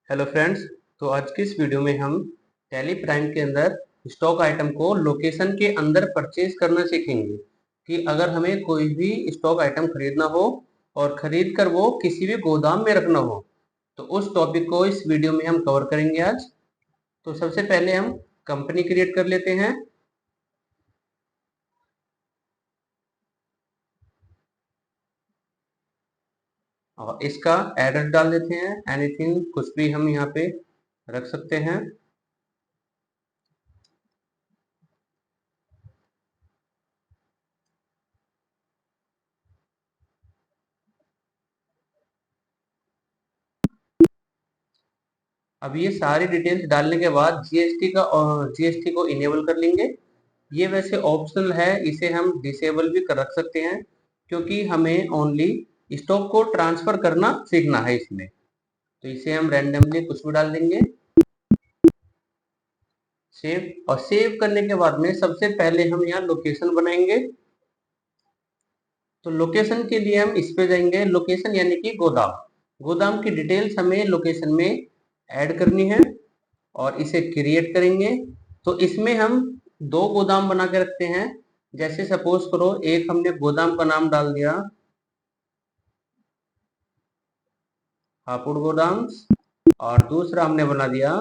Hello friends. तो आज की इस वीडियो में हम टैली प्राइम के अंदर स्टॉक आइटम को लोकेशन के अंदर परचेज करना सीखेंगे कि अगर हमें कोई भी स्टॉक आइटम खरीदना हो और खरीद कर वो किसी भी गोदाम में रखना हो तो उस टॉपिक को इस वीडियो में हम कवर करेंगे आज। तो सबसे पहले हम कंपनी क्रिएट कर लेते हैं और इसका एड्रेस डाल देते हैं। एनीथिंग कुछ भी हम यहाँ पे रख सकते हैं। अब ये सारी डिटेल्स डालने के बाद जीएसटी को इनेबल कर लेंगे। ये वैसे ऑप्शनल है, इसे हम डिसेबल भी कर रख सकते हैं क्योंकि हमें ओनली स्टॉक को ट्रांसफर करना सीखना है इसमें। तो इसे हम रैंडमली कुछ भी डाल देंगे। सेव, और सेव करने के बाद में सबसे पहले हम यहाँ लोकेशन बनाएंगे। तो लोकेशन के लिए हम इस पे जाएंगे, लोकेशन यानी कि गोदाम। गोदाम की डिटेल्स हमें लोकेशन में ऐड करनी है और इसे क्रिएट करेंगे। तो इसमें हम दो गोदाम बना के रखते हैं। जैसे सपोज करो एक हमने गोदाम का नाम डाल दिया हापुड़ गोदाम और दूसरा हमने बना दिया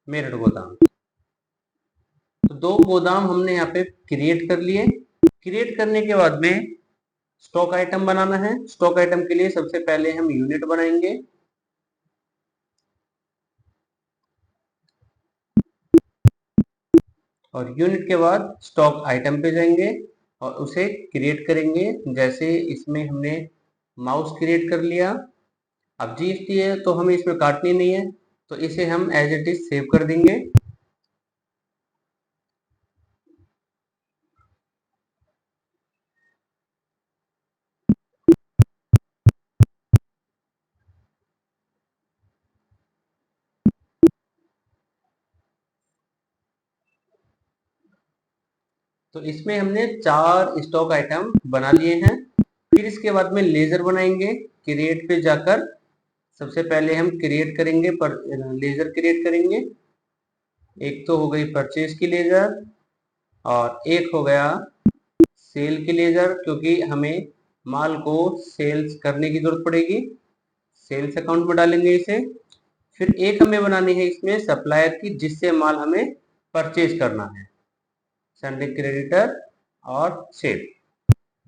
मेरठ गोदाम। तो दो गोदाम हमने यहाँ पे क्रिएट कर लिए। क्रिएट करने के बाद में स्टॉक आइटम बनाना है। स्टॉक आइटम के लिए सबसे पहले हम यूनिट बनाएंगे और यूनिट के बाद स्टॉक आइटम पे जाएंगे और उसे क्रिएट करेंगे। जैसे इसमें हमने माउस क्रिएट कर लिया। अब जीएसटी है तो हमें इसमें काटनी नहीं है, तो इसे हम एज इट इज सेव कर देंगे। तो इसमें हमने 4 स्टॉक आइटम बना लिए हैं। फिर इसके बाद में लेजर बनाएंगे। क्रिएट पे जाकर सबसे पहले हम क्रिएट करेंगे पर लेजर क्रिएट करेंगे। एक तो हो गई परचेज की लेजर और एक हो गया सेल की लेजर, क्योंकि हमें माल को सेल्स करने की जरूरत पड़ेगी। सेल्स अकाउंट में डालेंगे इसे। फिर एक हमें बनानी है इसमें सप्लायर की, जिससे माल हमें परचेज करना है, सेंडिंग क्रेडिटर और सेल।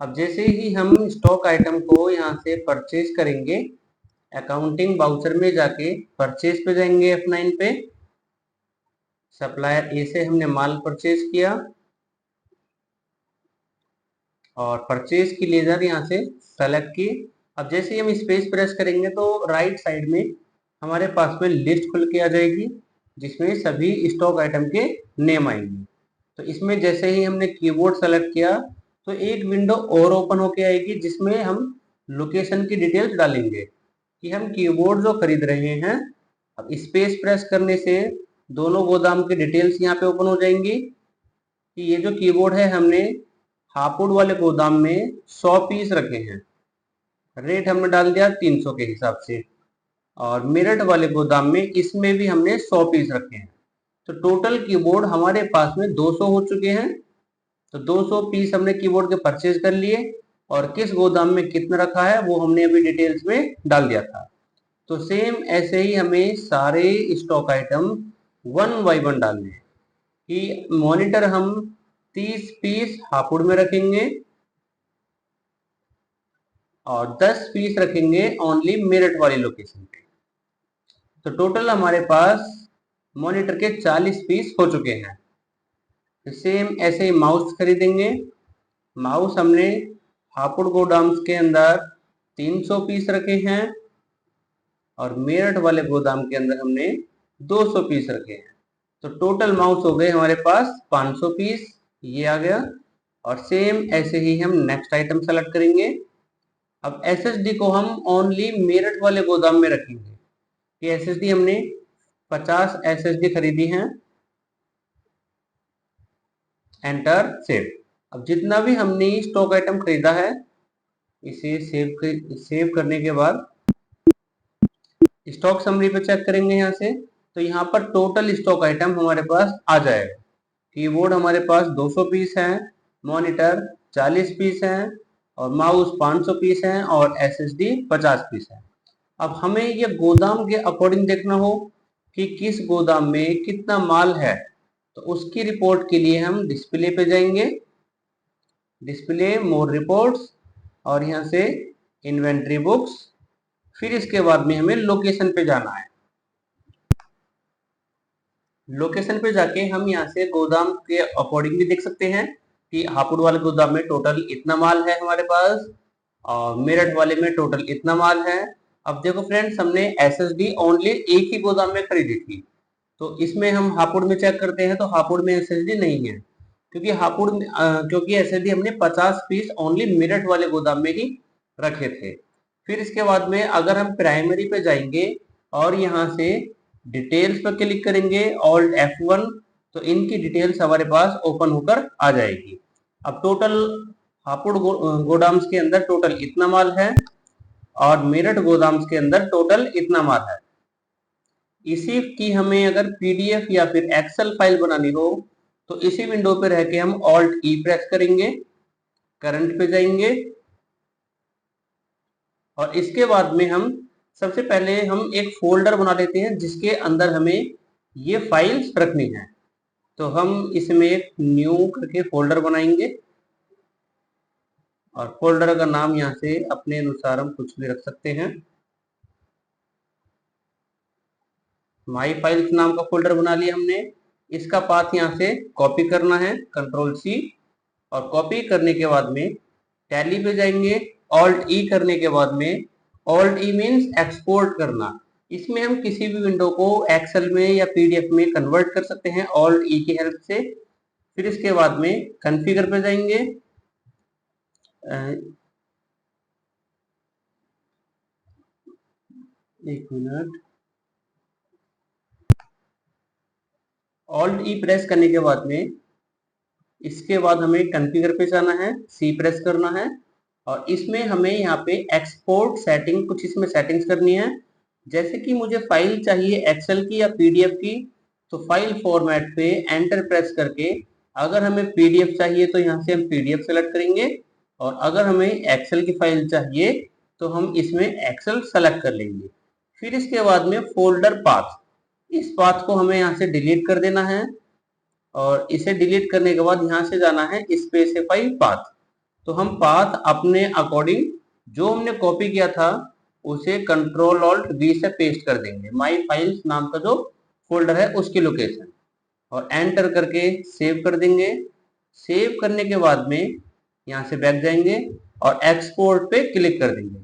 अब जैसे ही हम स्टॉक आइटम को यहाँ से परचेज करेंगे, अकाउंटिंग बाउचर में जाके परचेज पे जाएंगे F9 पे। सप्लायर ए से हमने माल परचेज किया और परचेज की लेजर यहाँ से सेलेक्ट की। अब जैसे ही हम स्पेस प्रेस करेंगे तो राइट साइड में हमारे पास में लिस्ट खुल के आ जाएगी जिसमें सभी स्टॉक आइटम के नेम आएंगे। तो इसमें जैसे ही हमने कीबोर्ड सेलेक्ट किया तो एक विंडो और ओपन होके आएगी जिसमें हम लोकेशन की डिटेल्स डालेंगे कि हम कीबोर्ड जो खरीद रहे हैं। अब स्पेस प्रेस करने से दोनों गोदाम की डिटेल्स यहाँ पे ओपन हो जाएंगी कि ये जो कीबोर्ड है हमने हापुड़ वाले गोदाम में 100 पीस रखे हैं। रेट हमने डाल दिया 300 के हिसाब से। और मेरठ वाले गोदाम में इसमें भी हमने 100 पीस रखे हैं। तो टोटल कीबोर्ड हमारे पास में 200 हो चुके हैं। तो 200 पीस हमने कीबोर्ड के परचेज कर लिए और किस गोदाम में कितना रखा है वो हमने अभी डिटेल्स में डाल दिया था। तो सेम ऐसे ही हमें सारे स्टॉक आइटम 1 बाय 1 डालने हैं कि मॉनिटर हम 30 पीस हापुड़ में रखेंगे और 10 पीस रखेंगे ओनली मेरठ वाली लोकेशन पे। तो टोटल हमारे पास मॉनिटर के 40 पीस हो चुके हैं। तो सेम ऐसे ही माउस खरीदेंगे। माउस हमने हापुड़ गोदाम के अंदर 300 पीस रखे हैं और मेरठ वाले गोदाम के अंदर हमने 200 पीस रखे हैं। तो टोटल माउस हो गए हमारे पास 500 पीस, ये आ गया। और सेम ऐसे ही हम नेक्स्ट आइटम सेलेक्ट करेंगे। अब एसएसडी को हम ओनली मेरठ वाले गोदाम में रखेंगे कि एसएसडी हमने 50 एसएसडी खरीदी हैं। Enter save. अब जितना भी हमने स्टॉक आइटम खरीदा है इसे सेव करने के बाद स्टॉक समरी पे चेक करेंगे यहाँ से, तो यहाँ पर टोटल स्टॉक आइटम हमारे पास आ जाएगा। कीबोर्ड हमारे पास 200 पीस हैं, मॉनिटर 40 पीस हैं, और माउस 500 पीस हैं, और एसएसडी 50 पीस है। अब हमें ये गोदाम के अकॉर्डिंग देखना हो कि किस गोदाम में कितना माल है, तो उसकी रिपोर्ट के लिए हम डिस्प्ले पे जाएंगे, डिस्प्ले मोर रिपोर्ट्स, और यहाँ से इन्वेंट्री बुक्स। फिर इसके बाद में हमें लोकेशन पे जाना है। लोकेशन पे जाके हम यहाँ से गोदाम के अकॉर्डिंग भी देख सकते हैं कि हापुड़ वाले गोदाम में टोटल इतना माल है हमारे पास, और मेरठ वाले में टोटल इतना माल है। अब देखो फ्रेंड्स, हमने एसएसडी ओनली एक ही गोदाम में खरीदी थी, तो इसमें हम हापुड़ में चेक करते हैं तो हापुड़ में एसएसडी नहीं है, क्योंकि हापुड़ में क्योंकि एसएसडी हमने 50 पीस ओनली मेरठ वाले गोदाम में ही रखे थे। फिर इसके बाद में अगर हम प्राइमरी पे जाएंगे और यहाँ से डिटेल्स पर क्लिक करेंगे, ऑल्ट F1, तो इनकी डिटेल्स हमारे पास ओपन होकर आ जाएगी। अब टोटल हापुड़ गोदाम्स के अंदर टोटल इतना माल है, और मेरठ गोदाम्स के अंदर टोटल इतना माल है। इसी की हमें अगर पीडीएफ या फिर एक्सेल फाइल बनानी हो, तो इसी विंडो पे रह के हम ऑल्ट ई प्रेस करेंगे, करंट पे जाएंगे, और इसके बाद में हम सबसे पहले हम एक फोल्डर बना लेते हैं जिसके अंदर हमें ये फाइल्स रखनी है। तो हम इसमें एक न्यू करके फोल्डर बनाएंगे, और फोल्डर का नाम यहाँ से अपने अनुसार हम कुछ भी रख सकते हैं। माई फाइल्स नाम का फोल्डर बना लिया हमने। इसका पाथ यहाँ से कॉपी करना है, कंट्रोल सी, और कॉपी करने के बाद में टैली पे जाएंगे, ऑल्ट ई करने के बाद में, ऑल्ट ई मीन्स एक्सपोर्ट करना। इसमें हम किसी भी विंडो को एक्सेल में या पीडीएफ में कन्वर्ट कर सकते हैं ऑल्ट ई की हेल्प से। फिर इसके बाद में कॉन्फ़िगर पे जाएंगे, एक मिनट, ऑल्ट ई प्रेस करने के बाद में इसके बाद हमें कॉन्फ़िगर पे जाना है, सी प्रेस करना है, और इसमें हमें यहाँ पे एक्सपोर्ट सेटिंग, कुछ इसमें सेटिंग्स करनी है। जैसे कि मुझे फाइल चाहिए एक्सेल की या पीडीएफ की, तो फाइल फॉर्मेट पे एंटर प्रेस करके अगर हमें पीडीएफ चाहिए तो यहाँ से हम पीडीएफ सेलेक्ट करेंगे, और अगर हमें एक्सेल की फाइल चाहिए तो हम इसमें एक्सेल सेलेक्ट कर लेंगे। फिर इसके बाद में फोल्डर पाथ, इस पाथ को हमें यहाँ से डिलीट कर देना है, और इसे डिलीट करने के बाद यहाँ से जाना है स्पेसिफाई पाथ। तो हम पाथ अपने अकॉर्डिंग जो हमने कॉपी किया था उसे कंट्रोल ऑल्ट वी से पेस्ट कर देंगे, माई फाइल्स नाम का जो फोल्डर है उसकी लोकेशन, और एंटर करके सेव कर देंगे। सेव करने के बाद में यहाँ से बैक जाएंगे और एक्सपोर्ट पे क्लिक कर देंगे,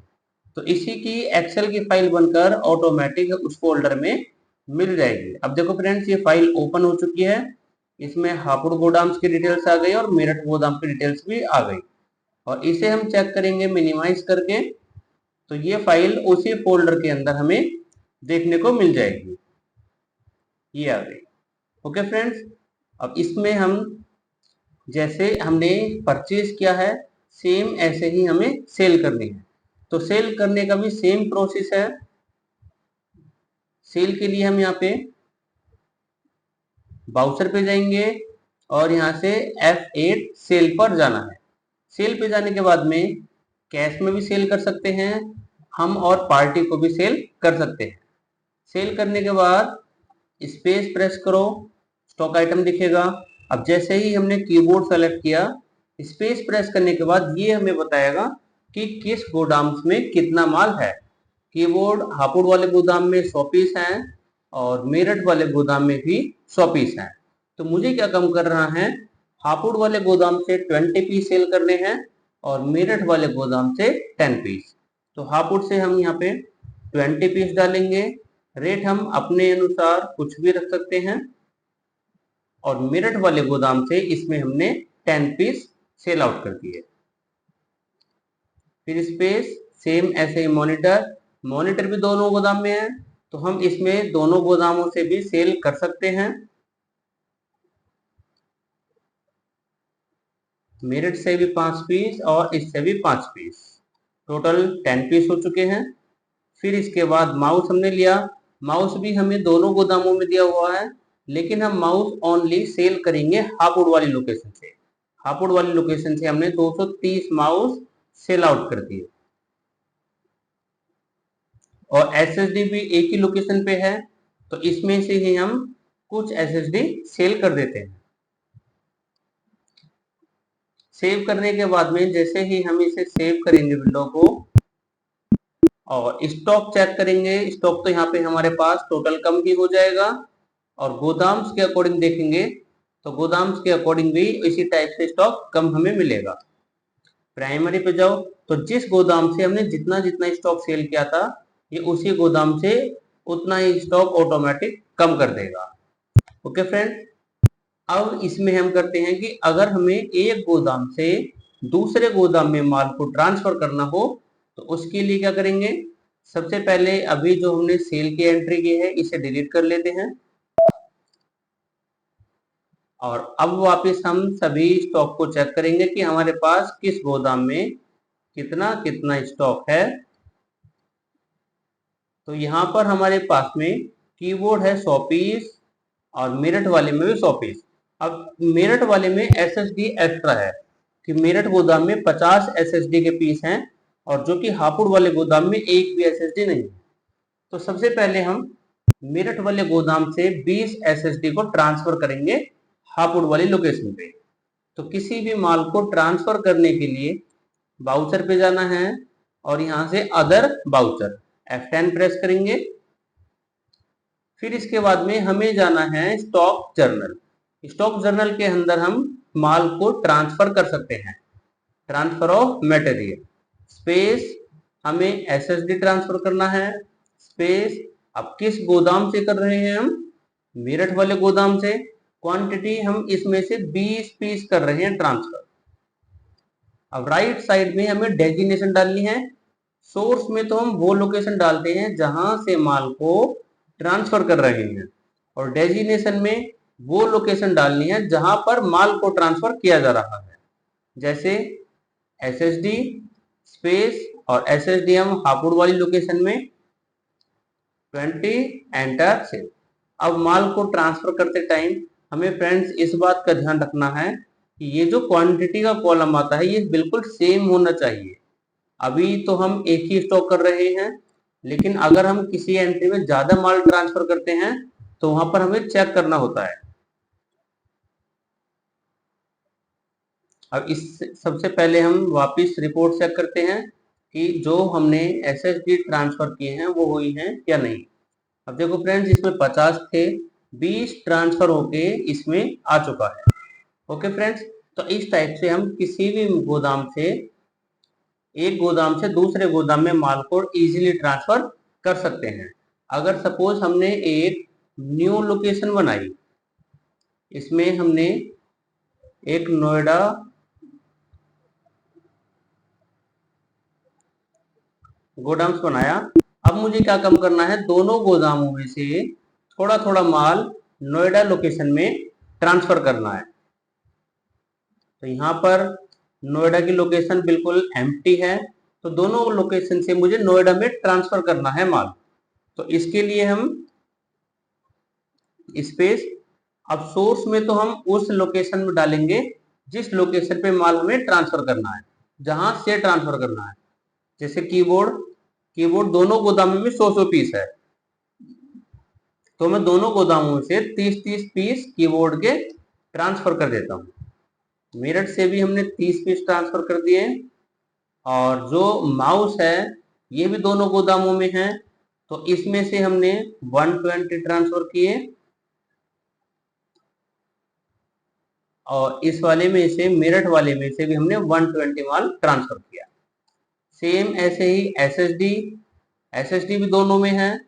तो इसी की एक्सेल की फाइल बनकर ऑटोमेटिक उस फोल्डर में मिल जाएगी। अब देखो फ्रेंड्स, ये फाइल ओपन हो चुकी है, इसमें हापुड़ गोदाम्स की डिटेल्स आ गई और मेरठ गोदाम की डिटेल्स भी आ गई, और इसे हम चेक करेंगे मिनिमाइज करके, तो ये फाइल उसी फोल्डर के अंदर हमें देखने को मिल जाएगी। ये आ गई। ओके फ्रेंड्स, अब इसमें हम जैसे हमने परचेज किया है सेम ऐसे ही हमें सेल करनी है, तो सेल करने का भी सेम प्रोसेस है। सेल के लिए हम यहाँ पे बाउचर पे जाएंगे, और यहाँ से F8 सेल पर जाना है। सेल पे जाने के बाद में कैश में भी सेल कर सकते हैं हम, और पार्टी को भी सेल कर सकते हैं। सेल करने के बाद स्पेस प्रेस करो, स्टॉक आइटम दिखेगा। अब जैसे ही हमने कीबोर्ड सेलेक्ट किया, स्पेस प्रेस करने के बाद ये हमें बताएगा कि किस गोदाम में कितना माल है। कीबोर्ड हापुड़ वाले गोदाम में 100 पीस हैं, और मेरठ वाले गोदाम में भी 100 पीस हैं। तो मुझे क्या कम कर रहा है, हापुड़ वाले गोदाम से 20 पीस सेल करने हैं, और मेरठ वाले गोदाम से 10 पीस। तो हापुड़ से हम यहाँ पे 20 पीस डालेंगे, रेट हम अपने अनुसार कुछ भी रख सकते हैं, और मेरठ वाले गोदाम से इसमें हमने 10 पीस सेल आउट कर दिए। फिर स्पेस, सेम ऐसे ही मॉनिटर, मॉनिटर भी दोनों गोदाम में है, तो हम इसमें दोनों गोदामों से भी सेल कर सकते हैं। मेरठ से भी 5 पीस और इससे भी 5 पीस, टोटल 10 पीस हो चुके हैं। फिर इसके बाद माउस हमने लिया, माउस भी हमें दोनों गोदामों में दिया हुआ है, लेकिन हम माउस ओनली सेल करेंगे हापुड़ वाली लोकेशन से। हापुड़ वाली लोकेशन से हमने 230 माउस सेल आउट कर दिए, और एसएसडी भी एक ही लोकेशन पे है, तो इसमें से ही हम कुछ एसएसडी सेल कर देते हैं। सेव करने के बाद में जैसे ही हम इसे सेव करेंगे विंडो को, और स्टॉक चेक करेंगे, स्टॉक तो यहाँ पे हमारे पास टोटल कम ही हो जाएगा, और गोदाम्स के अकॉर्डिंग देखेंगे तो गोदाम्स के अकॉर्डिंग भी इसी टाइप से स्टॉक कम हमें मिलेगा। प्राइमरी पे जाओ तो जिस गोदाम से हमने जितना जितना स्टॉक सेल किया था, ये उसी गोदाम से उतना ही स्टॉक ऑटोमेटिक कम कर देगा। ओके फ्रेंड, अब इसमें हम करते हैं कि अगर हमें एक गोदाम से दूसरे गोदाम में माल को ट्रांसफर करना हो तो उसके लिए क्या करेंगे। सबसे पहले अभी जो हमने सेल की एंट्री की है इसे डिलीट कर लेते हैं, और अब वापस हम सभी स्टॉक को चेक करेंगे कि हमारे पास किस गोदाम में कितना कितना स्टॉक है। तो यहाँ पर हमारे पास में कीबोर्ड है 100 पीस, और मेरठ वाले में भी 100 पीस। अब मेरठ वाले में एसएसडी एक्स्ट्रा है कि मेरठ गोदाम में 50 एसएसडी के पीस हैं, और जो कि हापुड़ वाले गोदाम में एक भी एसएसडी नहीं है। तो सबसे पहले हम मेरठ वाले गोदाम से 20 एसएसडी को ट्रांसफर करेंगे हापुड़ वाली लोकेशन पे। तो किसी भी माल को ट्रांसफर करने के लिए बाउचर पे जाना है, और यहाँ से अदर बाउचर F10 प्रेस करेंगे। फिर इसके बाद में हमें जाना है स्टॉक जर्नल। स्टॉक जर्नल के अंदर हम माल को ट्रांसफर कर सकते हैं, ट्रांसफर ऑफ मटेरियल। स्पेस हमें एसएसडी ट्रांसफर करना है, स्पेस अब किस गोदाम से कर रहे हैं हम, मेरठ वाले गोदाम से। क्वांटिटी हम इसमें से 20 पीस कर रहे हैं ट्रांसफर। अब राइट साइड में हमें डेजिग्नेशन डालनी है। सोर्स में तो हम वो लोकेशन डालते हैं जहां से माल को ट्रांसफर कर रहे हैं, और डेजिग्नेशन में वो लोकेशन डालनी है जहां पर माल को ट्रांसफर किया जा रहा है। जैसे एसएसडी स्पेस और एसएसडी हम हापुड़ वाली लोकेशन में 20 एंटर से। अब माल को ट्रांसफर करते टाइम हमें फ्रेंड्स इस बात का ध्यान रखना है कि ये जो क्वांटिटी का कॉलम आता है ये बिल्कुल सेम होना चाहिए। अभी तो हम एक ही स्टॉक कर रहे हैं, लेकिन अगर हम किसी एंट्री में ज्यादा माल ट्रांसफर करते हैं तो वहां पर हमें चेक करना होता है। अब इस सबसे पहले हम वापस रिपोर्ट चेक करते हैं कि जो हमने एसएसडी ट्रांसफर किए हैं वो हुई हैं या नहीं। अब देखो फ्रेंड्स, इसमें 50 थे, 20 ट्रांसफर होके इसमें आ चुका है। ओके फ्रेंड्स, तो इस टाइप से हम किसी भी गोदाम से एक गोदाम से दूसरे गोदाम में माल को इजीली ट्रांसफर कर सकते हैं। अगर सपोज हमने एक न्यू लोकेशन बनाई, इसमें हमने एक नोएडा गोदाम्स बनाया। अब मुझे क्या कम करना है, दोनों गोदामों में से थोड़ा थोड़ा माल नोएडा लोकेशन में ट्रांसफर करना है। तो यहाँ पर नोएडा की लोकेशन बिल्कुल एम्प्टी है, तो दोनों लोकेशन से मुझे नोएडा में ट्रांसफर करना है माल। तो इसके लिए हम स्पेस, अब सोर्स में तो हम उस लोकेशन में डालेंगे जिस लोकेशन पे माल हमें ट्रांसफर करना है, जहां से ट्रांसफर करना है। जैसे कीबोर्ड दोनों गोदामों में 100 पीस है, तो मैं दोनों गोदामों से 30 पीस कीबोर्ड के ट्रांसफर कर देता हूँ। मेरठ से भी हमने 30 पीस ट्रांसफर कर दिए, और जो माउस है ये भी दोनों गोदामों में है, तो इसमें से हमने 120 ट्रांसफर किए, और इस वाले में से मेरठ वाले में से भी हमने 120 माल ट्रांसफर किया। सेम ऐसे ही एसएसडी भी दोनों में है,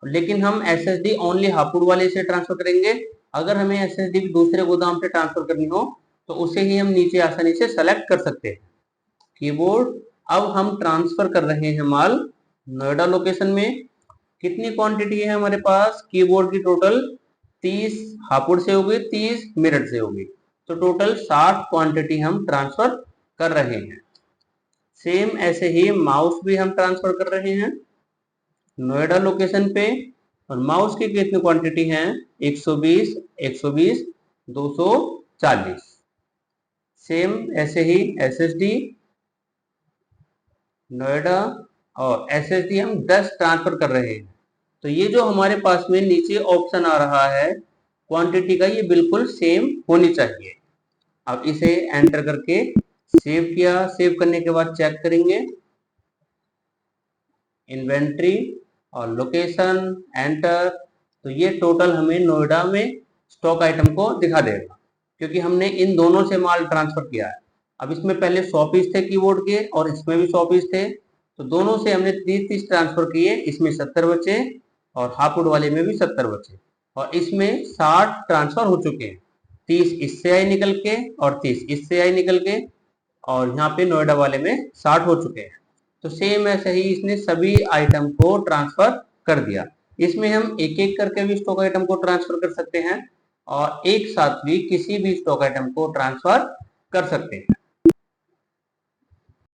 लेकिन हम एसएसडी ओनली हापुड़ वाले से ट्रांसफर करेंगे। अगर हमें एसएसडी भी दूसरे गोदाम से ट्रांसफर करनी हो तो उसे ही हम नीचे आसानी से सेलेक्ट कर सकते हैं। कीबोर्ड, अब हम ट्रांसफर कर रहे हैं माल नोएडा लोकेशन में। कितनी क्वांटिटी है हमारे पास, कीबोर्ड की टोटल 30 हापुड़ से होगी, 30 मेरठ से होगी, तो टोटल 60 क्वांटिटी हम ट्रांसफर कर रहे हैं। सेम ऐसे ही माउस भी हम ट्रांसफर कर रहे हैं नोएडा लोकेशन पे, और माउस की कितनी क्वांटिटी है 120, 120, 240। सेम ऐसे ही एसएसडी नोएडा और एसएसडी हम 10 ट्रांसफर कर रहे हैं। तो ये जो हमारे पास में नीचे ऑप्शन आ रहा है क्वांटिटी का, ये बिल्कुल सेम होनी चाहिए। अब इसे एंटर करके सेव किया, सेव करने के बाद चेक करेंगे इन्वेंट्री और लोकेशन, एंटर, तो ये टोटल हमें नोएडा में स्टॉक आइटम को दिखा देगा, क्योंकि हमने इन दोनों से माल ट्रांसफर किया है। अब इसमें पहले 100 पीस थे कीबोर्ड के और इसमें भी 100 पीस थे, तो दोनों से हमने 30-30 ट्रांसफर किए, इसमें 70 बचे और हापुड़ वाले में भी 70 बचे, और इसमें 60 ट्रांसफर हो चुके हैं। 30 इससे आए निकल के और 30 इससे आए निकल के, और यहाँ पे नोएडा वाले में 60 हो चुके हैं। तो सेम ऐसे ही इसने सभी आइटम को ट्रांसफर कर दिया। इसमें हम एक एक करके भी स्टॉक आइटम को ट्रांसफर कर सकते हैं और एक साथ भी किसी भी स्टॉक आइटम को ट्रांसफर कर सकते हैं।